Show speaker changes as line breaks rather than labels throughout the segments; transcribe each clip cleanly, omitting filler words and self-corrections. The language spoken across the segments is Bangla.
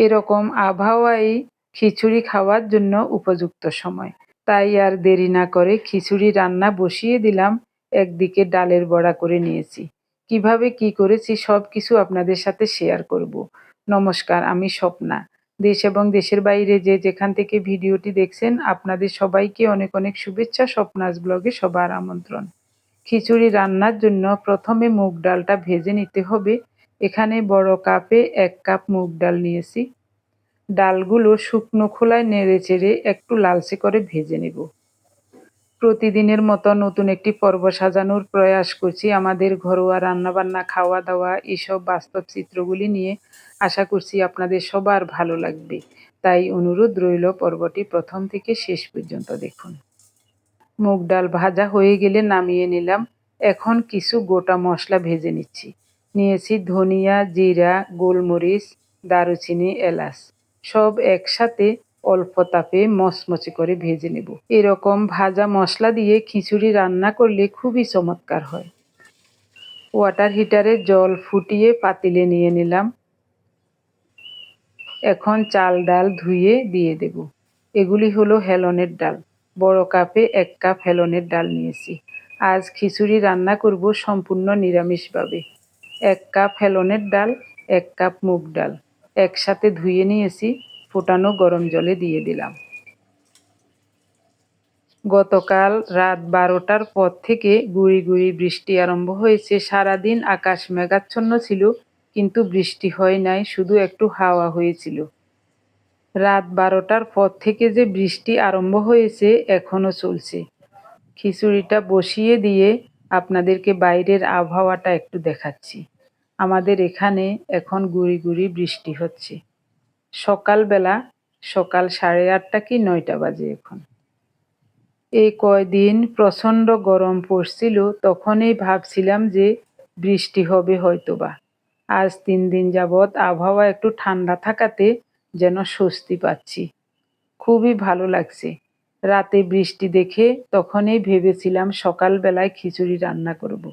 এরকম আবহাওয়ায় খিচুড়ি খাওয়ার জন্য উপযুক্ত সময়। তাই আর দেরি না করে খিচুড়ি রান্না বসিয়ে দিলাম। একদিকে ডালের বড়া করে নিয়েছি। কিভাবে কি করেছি সব কিছু আপনাদের সাথে শেয়ার করব। নমস্কার, আমি স্বপ্না। দেশ এবং দেশের বাইরে যে যেখান থেকে ভিডিওটি দেখছেন আপনাদের সবাইকে অনেক অনেক শুভেচ্ছা। স্বপ্নাস ব্লগে সবার আমন্ত্রণ। খিচুড়ি রান্নার জন্য প্রথমে মুগ ডালটা ভেজে নিতে হবে। এখানে বড় কাপে 1 কাপ মুগ ডাল নিয়েছি। ডালগুলো শুকনো খোলায় নেড়েচেড়ে একটু লালচে করে ভেজে নেব। প্রতিদিনের মতো নতুন একটি পর্ব সাজানোর প্রয়াস করছি আমাদের ঘরোয়া রান্নাবান্না, খাওয়া দাওয়া এসব বাস্তব চিত্রগুলি নিয়ে। আশা করছি আপনাদের সবার ভালো লাগবে। তাই অনুরোধ রইল পর্বটি প্রথম থেকে শেষ পর্যন্ত দেখুন। মুগ ডাল ভাজা হয়ে গেলে নামিয়ে নিলাম। এখন কিছু গোটা মশলা ভেজে নিচ্ছি। নিয়েছি ধনিয়া, জিরা, গোলমরিচ, দারুচিনি, এলাচ। সব একসাথে অল্প তাপে মচমচে করে ভেজে নেব। এরকম ভাজা মশলা দিয়ে খিচুড়ি রান্না করলে খুবই চমৎকার হয়। ওয়াটার হিটারে জল ফুটিয়ে পাতিলে নিয়ে নিলাম। এখন চাল ডাল ধুয়ে দিয়ে দেব। এগুলি হলো হেলনের ডাল। বড় কাপে 1 কাপ হেলনের ডাল নিয়েছি। আজ খিচুড়ি রান্না করব সম্পূর্ণ নিরামিষভাবে। 1 কাপ হেলনের ডাল, 1 কাপ মুগ ডাল একসাথে ধুয়ে নিয়েছি। ফোটানো গরম জলে দিয়ে দিলাম। গতকাল রাত 12টার পর থেকে গুঁড়ি গুঁড়ি বৃষ্টি আরম্ভ হয়েছে। সারাদিন আকাশ মেঘাচ্ছন্ন ছিল, কিন্তু বৃষ্টি হয় নাই, শুধু একটু হাওয়া হয়েছিল। রাত 12টার পর থেকে যে বৃষ্টি আরম্ভ হয়েছে এখনো চলছে। খিচুড়িটা বসিয়ে দিয়ে আপনাদেরকে বাইরের আবহাওয়াটা একটু দেখাচ্ছি। আমাদের এখানে এখন গুঁড়ি গুঁড়ি বৃষ্টি হচ্ছে। সকালবেলা সকাল 8:30 কি 9টা বাজে এখন। এই কয়দিন প্রচণ্ড গরম পড়ছিল, তখনই ভাবছিলাম যে বৃষ্টি হবে হয়তোবা। আজ 3 দিন যাবৎ আবহাওয়া একটু ঠান্ডা থাকাতে যেন স্বস্তি পাচ্ছি। খুবই ভালো লাগছে। রাতে বৃষ্টি দেখে তখনই ভেবেছিলাম সকালবেলায় খিচুড়ি রান্না করব।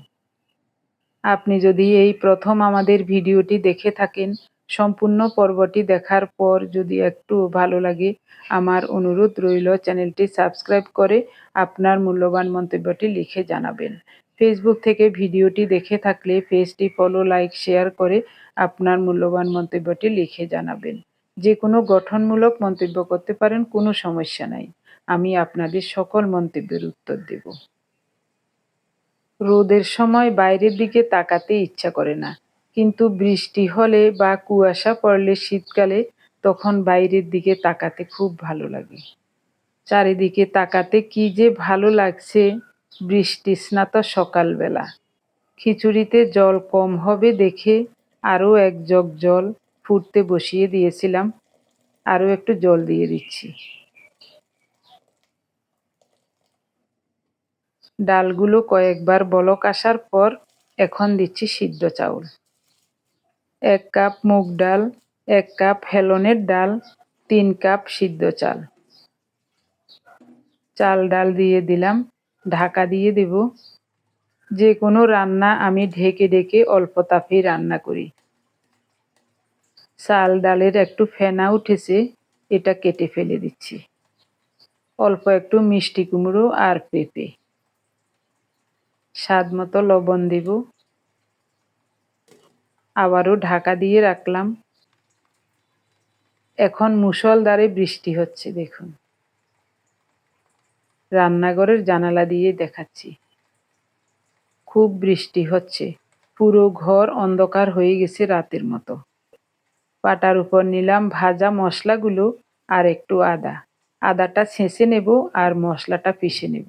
আপনি যদি এই প্রথম আমাদের ভিডিওটি দেখে থাকেন, সম্পূর্ণ পর্বটি দেখার পর যদি একটু ভালো লাগে, আমার অনুরোধ রইল চ্যানেলটি সাবস্ক্রাইব করে আপনার মূল্যবান মন্তব্যটি লিখে জানাবেন। ফেসবুক থেকে ভিডিওটি দেখে থাকলে পেজটি ফলো, লাইক, শেয়ার করে আপনার মূল্যবান মন্তব্যটি লিখে জানাবেন। যে কোনো গঠনমূলক মন্তব্য করতে পারেন, কোনো সমস্যা নাই। আমি আপনাদের সকল মন্তব্যের উত্তর দেব। রোদের সময় বাইরের দিকে তাকাতে ইচ্ছা করে না, কিন্তু বৃষ্টি হলে বা কুয়াশা পড়লে শীতকালে তখন বাইরের দিকে তাকাতে খুব ভালো লাগে। চারিদিকে তাকাতে কি যে ভালো লাগছে। বৃষ্টি স্নাত সকালবেলা। খিচুড়িতে জল কম হবে দেখে আরও 1 জগ জল ফুটতে বসিয়ে দিয়েছিলাম। আরও একটু জল দিয়ে দিচ্ছি। ডালগুলো কয়েকবার বলক আসার পর এখন দিচ্ছি সিদ্ধ চাউল। 1 কাপ মুগ ডাল, 1 কাপ হেলনের ডাল, 3 কাপ সিদ্ধ চাল। চাল ডাল দিয়ে দিলাম, ঢাকা দিয়ে দেব। যে কোনো রান্না আমি ঢেকে ঢেকে অল্প তাপেই রান্না করি। চাল ডালের একটু ফেনা উঠেছে, এটা কেটে ফেলে দিচ্ছি। অল্প একটু মিষ্টি কুমড়ো আর পেঁপে। স্বাদ মতো লবণ দেব। আবারও ঢাকা দিয়ে রাখলাম। এখন মুষলধারে বৃষ্টি হচ্ছে দেখুন। রান্নাঘরের জানালা দিয়ে দেখাচ্ছি। খুব বৃষ্টি হচ্ছে। পুরো ঘর অন্ধকার হয়ে গেছে রাতের মতো। পাটার উপর নিলাম ভাজা মশলাগুলো আর একটু আদা। আদাটা ছেঁচে নেব আর মশলাটা পিষে নেব।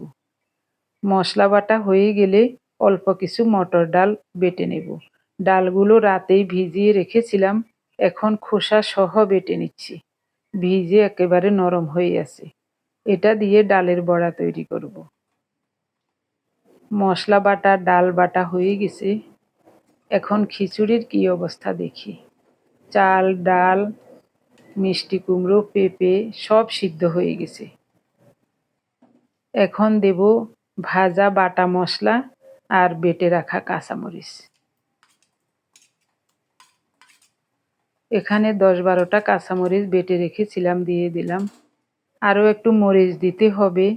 মশলা বাটা হয়ে গেলে অল্প কিছু মটর ডাল বেটে নেব। ডালগুলো রাতেই ভিজিয়ে রেখেছিলাম, এখন খোসা সহ বেটে নিচ্ছি। ভিজে একেবারে নরম হয়ে আছে। এটা দিয়ে ডালের বড়া তৈরি করব। মশলা বাটা, ডাল বাটা হয়ে গেছে। এখন খিচুড়ির কি অবস্থা দেখি। চাল, ডাল, মিষ্টি কুমড়ো, পেঁপে সব সিদ্ধ হয়ে গেছে। এখন দেব ভাজা বাটা মশলা আর বেটে রাখা কাঁচামরিচ। এখানে 10-12টা কাঁচামরিচ বেটে রেখেছিলাম, দিয়ে দিলাম। আরও একটু মরিচ দিতে হবে,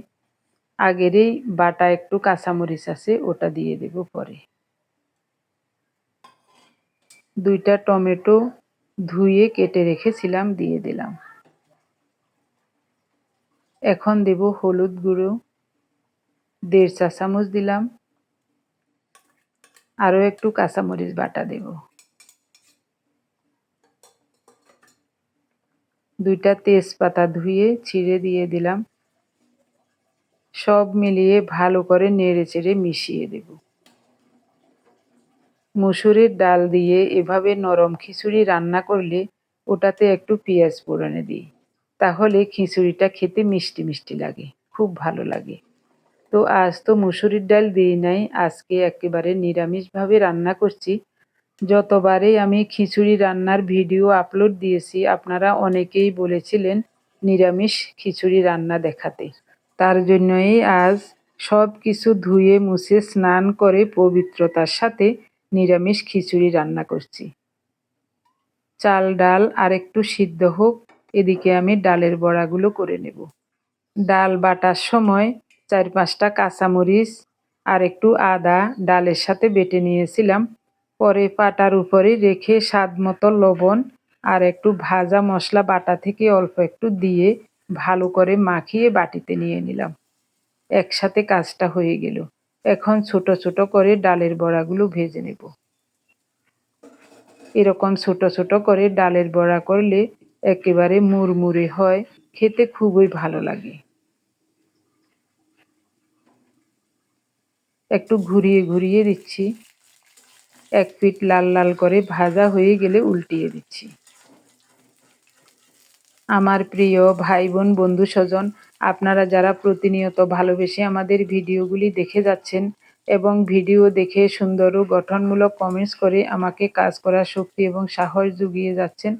আগেরই বাটা একটু কাঁচামরিচ আছে, ওটা দিয়ে দেব পরে। 2টা টমেটো ধুয়ে কেটে রেখেছিলাম, দিয়ে দিলাম। এখন দেব হলুদ গুঁড়ো 1.5 চা চামচ দিলাম। আরও একটু কাঁচামরিচ বাটা দেব। 2টা তেজপাতা ধুয়ে ছিঁড়ে দিয়ে দিলাম। সব মিলিয়ে ভালো করে নেড়েচেড়ে মিশিয়ে দেব। মসুরের ডাল দিয়ে এভাবে নরম খিচুড়ি রান্না করলে ওটাতে একটু পেঁয়াজ ফোড়নে দিই, তাহলে খিচুড়িটা খেতে মিষ্টি মিষ্টি লাগে, খুব ভালো লাগে। তো আজ তো মসুরির ডাল দিই নাই, আজকে একেবারে নিরামিষভাবে রান্না করছি। যতবারই আমি খিচুড়ি রান্নার ভিডিও আপলোড দিয়েছি, আপনারা অনেকেই বলেছিলেন নিরামিষ খিচুড়ি রান্না দেখাতে। তার জন্যই আজ সব কিছু ধুয়ে মুছে স্নান করে পবিত্রতার সাথে নিরামিষ খিচুড়ি রান্না করছি। চাল ডাল আর একটু সিদ্ধ হোক, এদিকে আমি ডালের বড়াগুলো করে নেব। ডাল বাটার সময় 4-5টা কাঁচামরিচ আর একটু আদা ডালের সাথে বেটে নিয়েছিলাম। পরে পাটার উপরে রেখে স্বাদ মতো লবণ আর একটু ভাজা মশলা বাটা থেকে অল্প একটু দিয়ে ভালো করে মাখিয়ে বাটিতে নিয়ে নিলাম। একসাথে কাজটা হয়ে গেল। এখন ছোট ছোট করে ডালের বড়াগুলো ভেজে নেব। এরকম ছোট ছোট করে ডালের বড়া করলে একেবারে মুড়মুড়ে হয়, খেতে খুবই ভালো লাগে। একটু ঘুরিয়ে ঘুরিয়ে দিচ্ছি। এক পিঠ লাল লাল করে ভাজা হয়ে গেলে উল্টিয়ে দিচ্ছি। আমার প্রিয় ভাই বোন বন্ধু স্বজন, আপনারা যারা প্রতিনিয়ত ভালোবেসে আমাদের ভিডিওগুলি দেখে যাচ্ছেন এবং ভিডিও দেখে সুন্দর ও গঠনমূলক কমেন্টস করে আমাকে কাজ করার শক্তি এবং সাহস জুগিয়ে যাচ্ছেন,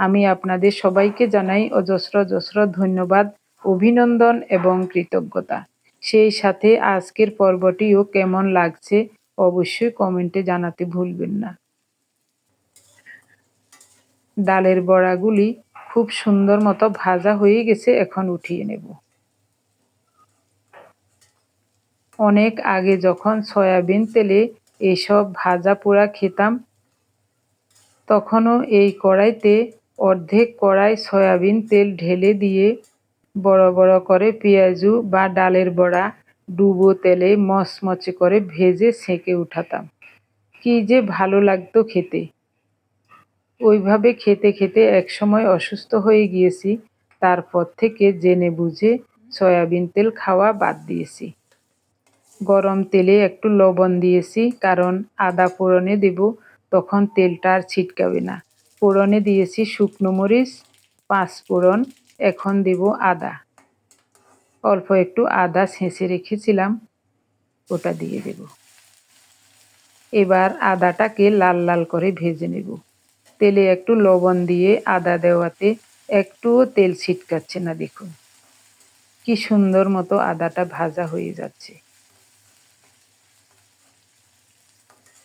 আমি আপনাদের সবাইকে জানাই অজস্র অজস্র ধন্যবাদ, অভিনন্দন এবং কৃতজ্ঞতা। সেই সাথে আজকের পর্বটিও কেমন লাগছে অবশ্যই কমেন্টে জানাতে ভুলবেন না। ডালের বড়াগুলি খুব সুন্দর মতো ভাজা হয়ে গেছে, এখন উঠিয়ে নেব। অনেক আগে যখন সয়াবিন তেলে এইসব ভাজা পোড়া খেতাম, তখনও এই কড়াইতে অর্ধেক কড়াই সয়াবিন তেল ঢেলে দিয়ে বড় বড় করে পেঁয়াজু বা ডালের বড়া ডুবো তেলে মচমচে করে ভেজে ছেঁকে উঠাতাম। কি যে ভালো লাগতো খেতে। ওইভাবে খেতে খেতে একসময় অসুস্থ হয়ে গিয়েছি, তারপর থেকে জেনে বুঝে সয়াবিন তেল খাওয়া বাদ দিয়েছি। গরম তেলে একটু লবণ দিয়েছি, কারণ আদা ফোড়নে দেব, তখন তেলটা আর ছিটকাবে না। ফোড়নে দিয়েছি শুকনো মরিচ, 5 ফোড়ন, এখন দেব আদা। অল্প একটু আদা ছেঁচে রেখেছিলাম, ওটা দিয়ে দেব। এবার আদাটাকে লাল লাল করে ভেজে নেব। তেলে একটু লবণ দিয়ে আদা দেওয়াতে একটুও তেল ছিটকাচ্ছে না, দেখুন কি সুন্দর মতো আদাটা ভাজা হয়ে যাচ্ছে।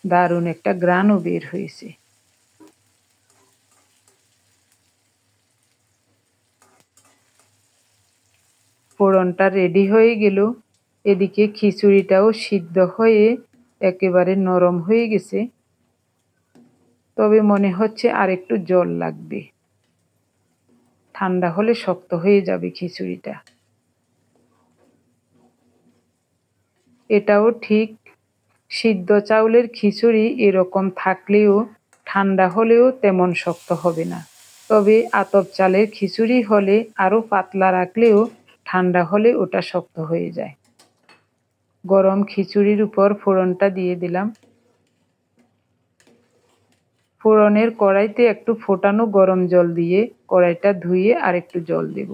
দারুণ একটা ঘ্রাণও বের হয়েছে। ফোড়নটা রেডি হয়ে গেল, এদিকে খিচুড়িটাও সিদ্ধ হয়ে একেবারে নরম হয়ে গেছে, তবে মনে হচ্ছে আর একটু জল লাগবে, ঠান্ডা হলে শক্ত হয়ে যাবে খিচুড়িটা। এটাও ঠিক, সিদ্ধ চাউলের খিচুড়ি এরকম থাকলেও ঠান্ডা হলেও তেমন শক্ত হবে না, তবে আতপ চালের খিচুড়ি হলে আরও পাতলা রাখলেও ঠান্ডা হলে ওটা শক্ত হয়ে যায়। গরম খিচুড়ির উপর ফোড়নটা দিয়ে দিলাম। ফোড়নের কড়াইতে একটু ফোটানো গরম জল দিয়ে কড়াইটা ধুয়ে আর একটু জল দেব।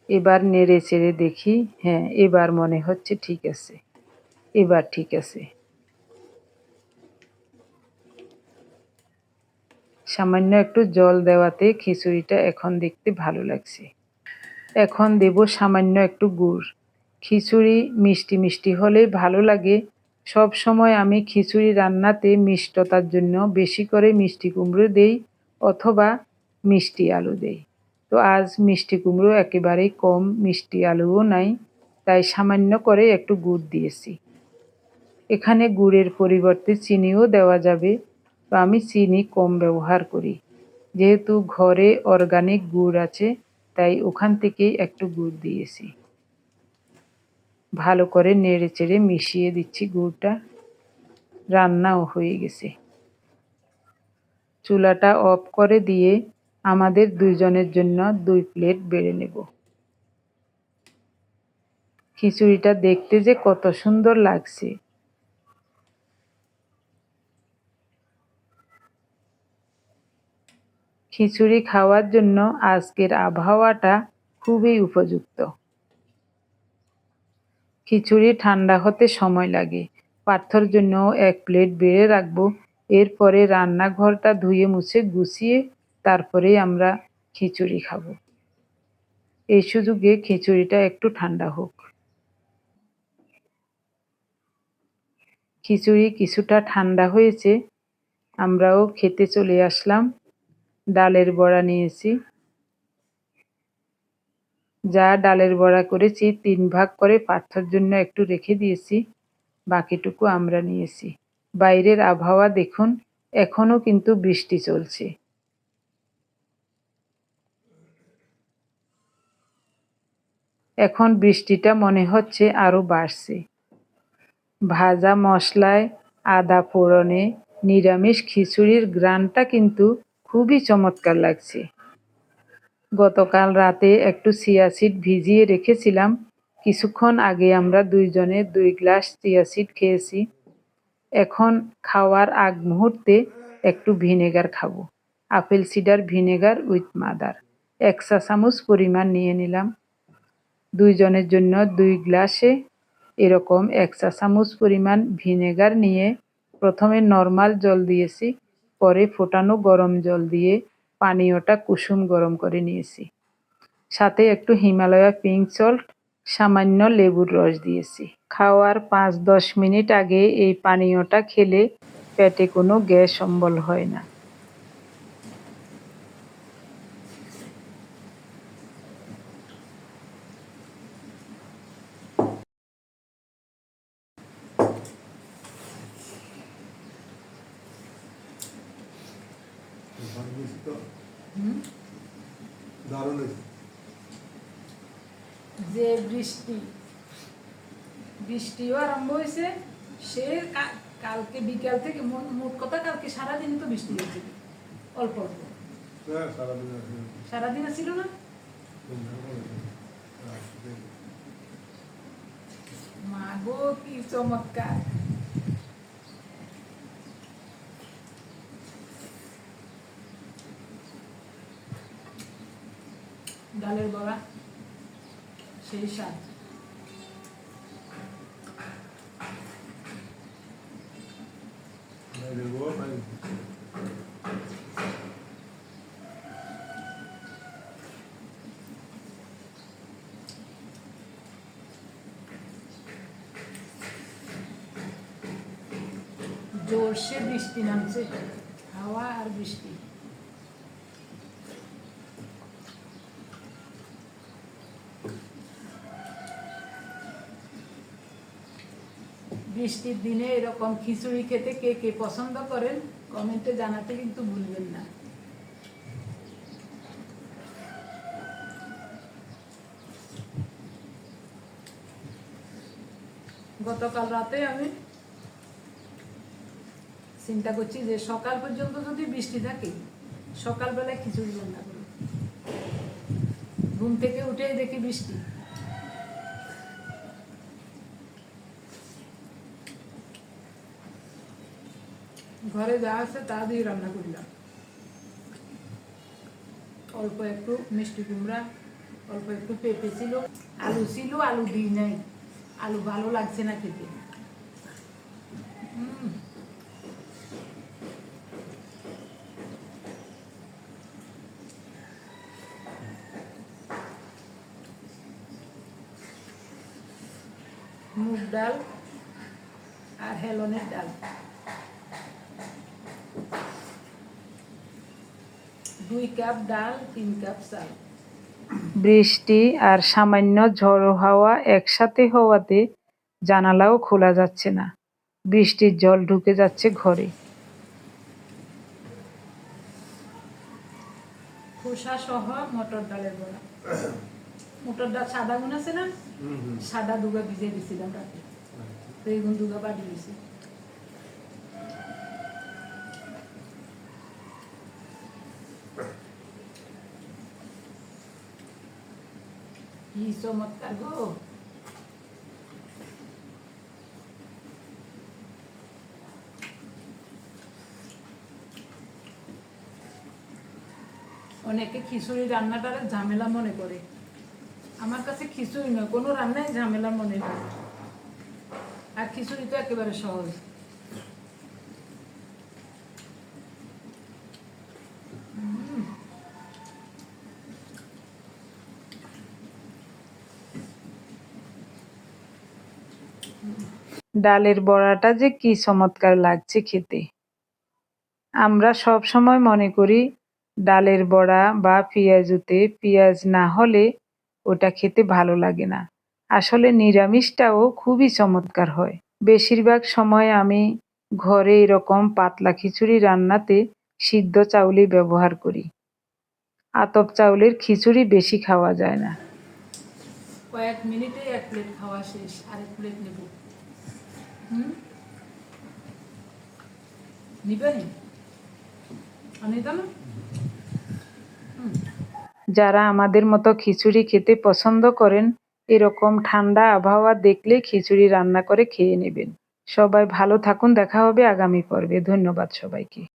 এবার নেড়ে চেড়ে দেখি, হ্যাঁ এবার মনে হচ্ছে ঠিক আছে, এবার ঠিক আছে। সামান্য একটু জল দেওয়াতে খিচুড়িটা এখন দেখতে ভালো লাগছে। এখন দেব সামান্য একটু গুড়। খিচুড়ি মিষ্টি মিষ্টি হলেই ভালো লাগে। সব সময় আমি খিচুড়ি রান্নাতে মিষ্টতার জন্য বেশি করে মিষ্টি কুমড়ো দেই অথবা মিষ্টি আলু দেই। তো আজ মিষ্টি কুমড়ো একেবারেই কম, মিষ্টি আলুও নাই, তাই সামান্য করে একটু গুড় দিয়েছি। এখানে গুড়ের পরিবর্তে চিনিও দেওয়া যাবে, তো আমি চিনি কম ব্যবহার করি। যেহেতু ঘরে অর্গানিক গুড় আছে, তাই ওখান থেকেই একটু গুড় দিয়েছি। ভালো করে নেড়ে চেড়ে মিশিয়ে দিচ্ছি গুড়টা। রান্নাও হয়ে গেছে। চুলাটা অফ করে দিয়ে আমাদের দুইজনের জন্য 2 প্লেট বেড়ে নেব। খিচুড়িটা দেখতে যে কত সুন্দর লাগছে। খিচুড়ি খাওয়ার জন্য আজকের আবহাওয়াটা খুবই উপযুক্ত। খিচুড়ি ঠান্ডা হতে সময় লাগে। পার্থর জন্য 1 প্লেট বেড়ে রাখবো। এরপরে রান্নাঘরটা ধুয়ে মুছে গুছিয়ে তারপরেই আমরা খিচুড়ি খাবো। এই সুযোগে খিচুড়িটা একটু ঠান্ডা হোক। খিচুড়ি কিছুটা ঠান্ডা হয়েছে, আমরাও খেতে চলে আসলাম। ডালের বড়া নিয়েছি। যা ডালের বড়া করেছি 3 ভাগ করে পার্থর জন্য একটু রেখে দিয়েছি, বাকিটুকু আমরা নিয়েছি। বাইরের আবহাওয়া দেখুন, এখনো কিন্তু বৃষ্টি চলছে। এখন বৃষ্টিটা মনে হচ্ছে আরো বাড়ছে। ভাজা মশলায় আদা ফোড়নে নিরামিষ খিচুড়ির ঘ্রাণটা কিন্তু খুবই চমৎকার লাগছে। গতকাল রাতে একটু চিয়া সিড ভিজিয়ে রেখেছিলাম। কিছুক্ষণ আগে আমরা দুইজনে 2 গ্লাস চিয়া সিড খেয়েছি। এখন খাওয়ার আগ মুহূর্তে একটু ভিনেগার খাবো। Apple cider vinegar with mother 1 চা চামচ পরিমাণ নিয়ে নিলাম। দুইজনের জন্য 2 গ্লাসে এরকম 1 চা চামচ পরিমাণ ভিনেগার নিয়ে প্রথমে নর্মাল জল দিয়েছি, পরে ফোটানো গরম জল দিয়ে পানীয়টা কুসুম গরম করে নিয়েছি। সাথে একটু হিমালয়া পিঙ্ক সল্ট, সামান্য লেবুর রস দিয়েছি। খাওয়ার 5-10 মিনিট আগে এই পানীয়টা খেলে পেটে কোনো গ্যাস অম্বল হয় না। যে বৃষ্টিও আরম্ভ হয়েছে, সে কালকে বিকাল থেকে মোট কথা কালকে সারাদিন তো বৃষ্টি হয়েছে, অল্প অল্প। সারাদিন ছিল না। মা গো কি চমৎকার। ডালের বড়া সেই স্বাদ। জোরসে বৃষ্টি নামছে, হাওয়া আর বৃষ্টি। বৃষ্টির দিনে এরকম খিচুড়ি খেতে কে কে পছন্দ করেন কমেন্টে জানাতে কিন্তু ভুলবেন না। গতকাল রাতে আমি চিন্তা করছি যে সকাল পর্যন্ত যদি বৃষ্টি থাকে সকালবেলায় খিচুড়ি রান্না করি। ঘুম থেকে উঠেই দেখি বৃষ্টি। ঘরে যা আছে তা দিয়ে রান্না করলাম। অল্প একটু মিষ্টি কুমড়া, অল্প একটু পেঁপে ছিল, আলু দিই নাই, আলু ভালো লাগছে না খেতে। মুগ ডাল আর হেলনের ডাল, 2 কাপ ডাল, 3 কাপ চাল। বৃষ্টি আর সামান্য ঝড়ো হাওয়া একসাথে হওয়াতে জানালাও খোলা যাচ্ছে না, বৃষ্টির জল ঢুকে যাচ্ছে ঘরে। খোসা সহ মটর ডালের বড়া। মটর ডাল সাদা গুণ আছে না, সাদা দুগা ভিজে দিছিলাম রাতে, তো এইগুণ দুগা বাড়ি দিয়েছি। কি চমৎকার গো! অনেকে খিচুড়ি রান্নাটারে ঝামেলা মনে করে, আমার কাছে খিচুড়ি নয়, কোনো রান্নাই ঝামেলা মনে হয়, আর খিচুড়ি তো একেবারে সহজ। ডালের বড়াটা যে কি চমৎকার লাগছে খেতে। আমরা সব সময় মনে করি ডালের বড়া বা পেঁয়াজুতে পেঁয়াজ না হলে ওটা খেতে ভালো লাগে না। আসলে নিরামিষটাও খুবই চমৎকার হয়। বেশিরভাগ সময় আমি ঘরে এরকম পাতলা খিচুড়ি রান্নাতে সিদ্ধ চাউলই ব্যবহার করি। আতপ চাউলের খিচুড়ি বেশি খাওয়া যায় না। কয়েক মিনিটে 1 প্লেট খাওয়া শেষ, আরেক প্লেট নেব। নিবেন? যারা আমাদের মতো খিচুড়ি খেতে পছন্দ করেন, এরকম ঠান্ডা আবহাওয়া দেখলে খিচুড়ি রান্না করে খেয়ে নেবেন। সবাই ভালো থাকুন, দেখা হবে আগামী পর্বে। ধন্যবাদ সবাইকে।